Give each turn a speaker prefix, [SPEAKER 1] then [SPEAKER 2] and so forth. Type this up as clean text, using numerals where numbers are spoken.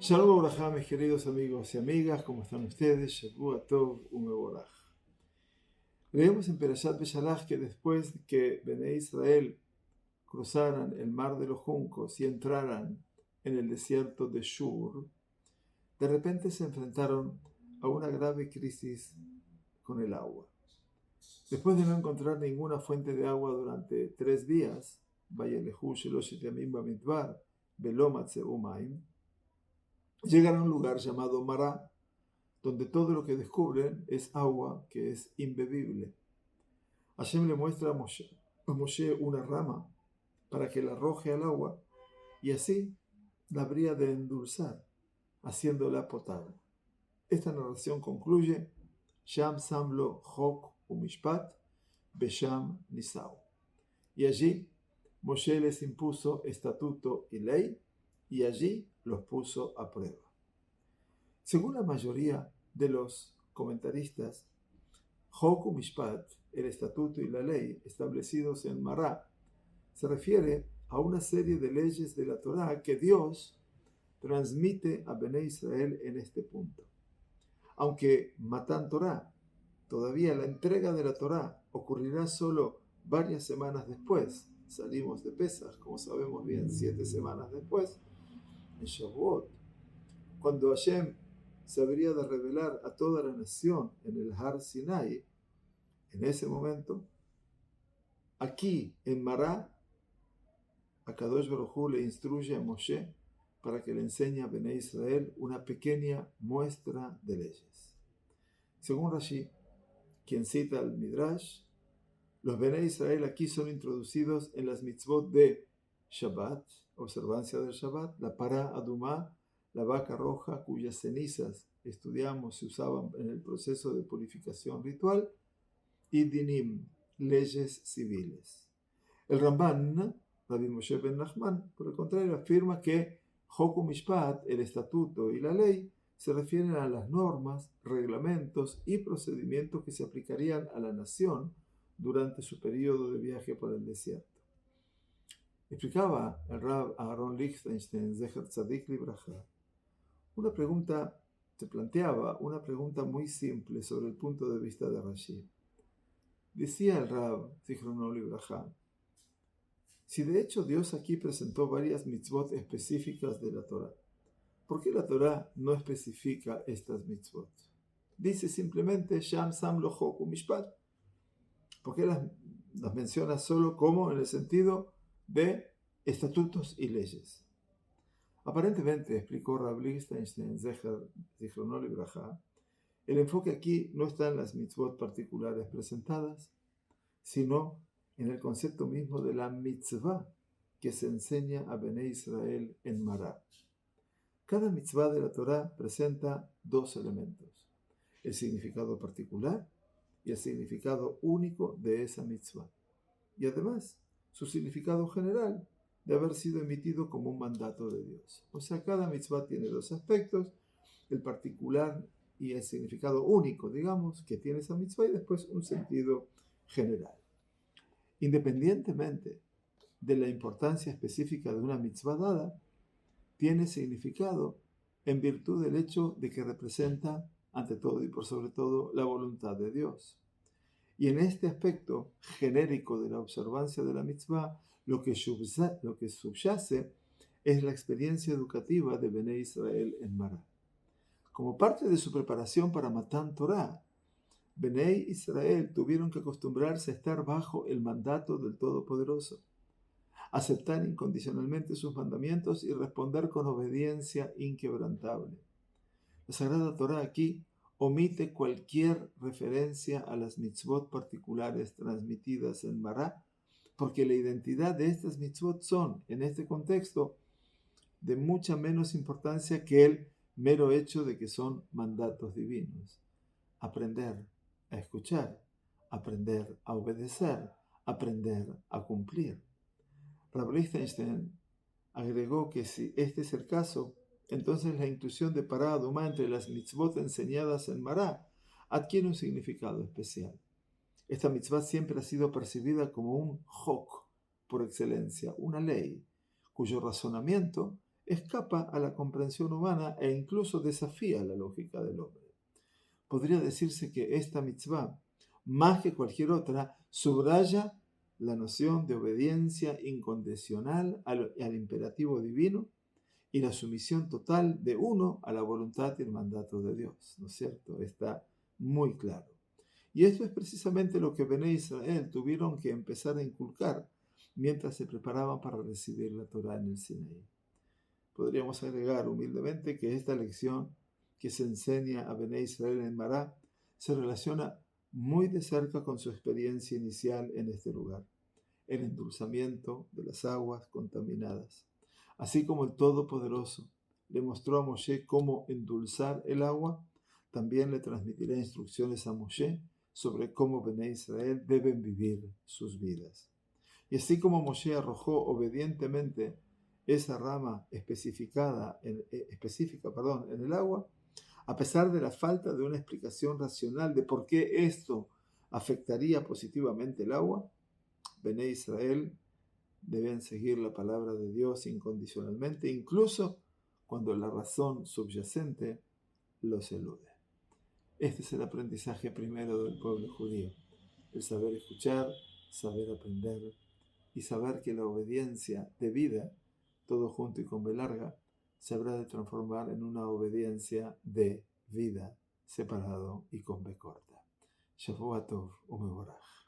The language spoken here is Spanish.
[SPEAKER 1] Shalom Abraham, mis queridos amigos y amigas, ¿cómo están ustedes? Shavua Tov Umevorach. Leemos en Perashat Beshalach que después que Bnei Israel cruzaran el mar de los juncos y entraran en el desierto de Shur, de repente se enfrentaron a una grave crisis con el agua. Después de no encontrar ninguna fuente de agua durante 3 días, Vayelehu Sheloshet Yamim Bamidbar, Velo Matzeu Maim, llegan a un lugar llamado Mará, donde todo lo que descubren es agua que es imbebible. Hashem le muestra a Moshe una rama para que la arroje al agua y así la habría de endulzar, haciéndola potable. Esta narración concluye: Sham Samlo Chok Umishpat Besham Nisau. Y allí Moshe les impuso estatuto y ley, y allí los puso a prueba. Según la mayoría de los comentaristas, Chok Umishpat, el estatuto y la ley establecidos en Mará, se refiere a una serie de leyes de la Torá que Dios transmite a Bnei Israel en este punto. Aunque Matan Torá, todavía la entrega de la Torá ocurrirá solo varias semanas después. Salimos de Pesach, como sabemos bien, 7 semanas después, en Shavuot, cuando Hashem se habría de revelar a toda la nación en el Har Sinai. En ese momento, aquí en Mará, Akadosh Baruj Hu le instruye a Moshe para que le enseñe a Bnei Israel una pequeña muestra de leyes. Según Rashi, quien cita al Midrash, los Bnei Israel aquí son introducidos en las mitzvot de Shabbat, observancia del Shabbat, la pará adumá, la vaca roja cuyas cenizas estudiamos se usaban en el proceso de purificación ritual, y dinim, leyes civiles. El Ramban, Rabbi Moshe ben Nachman, por el contrario, afirma que Chok Umishpat, el estatuto y la ley, se refieren a las normas, reglamentos y procedimientos que se aplicarían a la nación durante su periodo de viaje por el desierto. Explicaba el Rab Aaron Lichtenstein, Zecher Tzadik Libraja, se planteaba una pregunta muy simple sobre el punto de vista de Rashi. Decía el Rab, Zichrono Libraja, si de hecho Dios aquí presentó varias mitzvot específicas de la Torah, ¿por qué la Torah no especifica estas mitzvot? Dice simplemente Sham Sam Lo Chok Umishpat. ¿Por qué las menciona solo como en el sentido de estatutos y leyes? Aparentemente, explicó Rav Lichtenstein, Zecher Zichrono Libraja, el enfoque aquí no está en las mitzvot particulares presentadas, sino en el concepto mismo de la mitzvah que se enseña a Bnei Israel en Mará. Cada mitzvah de la Torá presenta 2 elementos: el significado particular y el significado único de esa mitzvah, y además su significado general de haber sido emitido como un mandato de Dios. O sea, cada mitzvah tiene 2 aspectos: el particular y el significado único, digamos, que tiene esa mitzvah, y después un sentido general. Independientemente de la importancia específica de una mitzvah dada, tiene significado en virtud del hecho de que representa, ante todo y por sobre todo, la voluntad de Dios. Y en este aspecto genérico de la observancia de la mitzvah, lo que subyace es la experiencia educativa de Bnei Israel en Mará. Como parte de su preparación para Matan Torah, Bnei Israel tuvieron que acostumbrarse a estar bajo el mandato del Todopoderoso, aceptar incondicionalmente sus mandamientos y responder con obediencia inquebrantable. La Sagrada Torá aquí omite cualquier referencia a las mitzvot particulares transmitidas en Mará, porque la identidad de estas mitzvot son, en este contexto, de mucha menos importancia que el mero hecho de que son mandatos divinos. Aprender a escuchar, aprender a obedecer, aprender a cumplir. Rav Lichtenstein agregó que si este es el caso, entonces la inclusión de pará adumá entre las mitzvot enseñadas en Mará adquiere un significado especial. Esta mitzvah siempre ha sido percibida como un chok por excelencia, una ley, cuyo razonamiento escapa a la comprensión humana e incluso desafía la lógica del hombre. Podría decirse que esta mitzvah, más que cualquier otra, subraya la noción de obediencia incondicional al imperativo divino y la sumisión total de uno a la voluntad y el mandato de Dios, ¿no es cierto? Está muy claro. Y esto es precisamente lo que Bené Israel tuvieron que empezar a inculcar mientras se preparaban para recibir la Torá en el Sinaí. Podríamos agregar humildemente que esta lección que se enseña a Bené Israel en Mará se relaciona muy de cerca con su experiencia inicial en este lugar, el endulzamiento de las aguas contaminadas. Así como el Todopoderoso le mostró a Moshe cómo endulzar el agua, también le transmitirá instrucciones a Moshe sobre cómo Bené Israel deben vivir sus vidas. Y así como Moshe arrojó obedientemente esa rama específica en el agua, a pesar de la falta de una explicación racional de por qué esto afectaría positivamente el agua, Bené Israel deben seguir la palabra de Dios incondicionalmente, incluso cuando la razón subyacente los elude. Este es el aprendizaje primero del pueblo judío, el saber escuchar, saber aprender y saber que la obediencia debida, todo junto y con B larga, se habrá de transformar en una obediencia de vida, separado y con B corta. Shavua Tov u'mevorach.